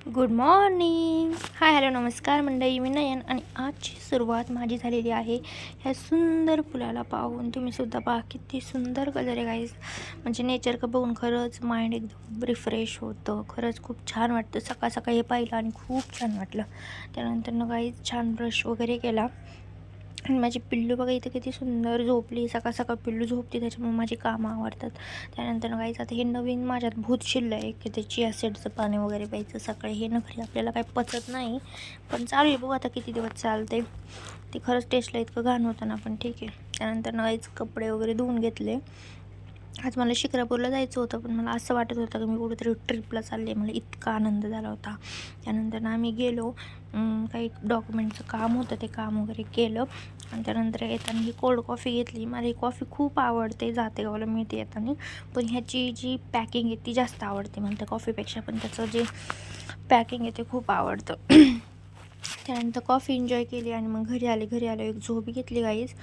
Good morning. Hi hello नमस्कार मंडळी, मी नयन आणि आजची सुरुवात माझी झालेली आहे ह्या सुंदर फुलाला पाहून. तुम्ही सुद्धा पहा किती सुंदर कलर आहे गाईज. म्हणजे नेचर का बघून खरंच माइंड एकदम रिफ्रेश होतं. खरंच खूप छान वाटतं. सकाळ सकाळी हे पाहिलं आणि खूप छान वाटलं. त्यानंतर गाईज छान ब्रश वगैरे केला आणि माझी पिल्लू बघा इथं किती सुंदर झोपली. सकाळ सकाळ पिल्लू झोपते, त्याच्यामुळे माझी कामं आवडतात. त्यानंतर गाईज आता हे नवीन माझ्यात भूत शिरलं आहे की ते चिया सीड्सचं पाणी वगैरे प्यायचं सकाळी. हे नखरी आपल्याला काही पचत नाही, पण चालू आहे बघू आता किती दिवस चालते. ते खरंच टेस्टला इतकं घाण होतं ना, पण ठीक आहे. त्यानंतर गाईज कपडे वगैरे धुवून घेतले. आज मला शिक्रापूरला जायचं होतं, पण मला असं वाटत होतं की मी कुठेतरी ट्रिपला चालले. मला इतका आनंद झाला होता. त्यानंतर आम्ही गेलो. काही डॉक्युमेंटचं काम होतं, ते काम वगैरे केलं. आणि त्यानंतर येताना ही कोल्ड कॉफी घेतली. मला ही कॉफी खूप आवडते, जाते गावाला मिळते येताना. पण ह्याची जी पॅकिंग आहे ती जास्त आवडते मला त्या कॉफीपेक्षा. पण त्याचं जे पॅकिंग आहे ते खूप आवडतं. त्यानंतर कॉफी एन्जॉय केली आणि मग घरी आलो. एक झोप घेतली गाईज.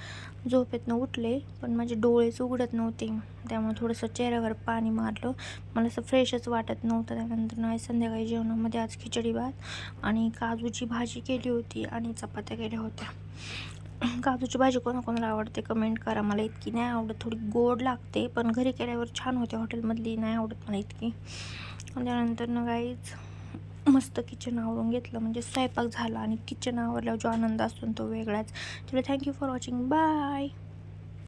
झोपेतनं उठले, पण माझे डोळेच उघडत नव्हते. त्यामुळे थोडंसं चेहऱ्यावर पाणी मारलं. मला असं फ्रेशच वाटत नव्हतं. त्यानंतर नाही संध्याकाळी जेवणामध्ये आज खिचडी भात आणि काजूची भाजी केली होती आणि चपात्या केल्या होत्या. काजूची भाजी कोणाकोणाला आवडते कमेंट करा. मला इतकी नाही आवडत, थोडी गोड लागते, पण घरी केल्यावर छान होते. हॉटेलमधली नाही आवडत मला इतकी. त्यानंतर गाईज मस्त किचन आवरून घेतलं. म्हणजे स्वयंपाक झाला आणि किचन आवरल्यावर जो आनंद असतो तो वेगळाच. चलो, थँक्यू फॉर वॉचिंग. बाय.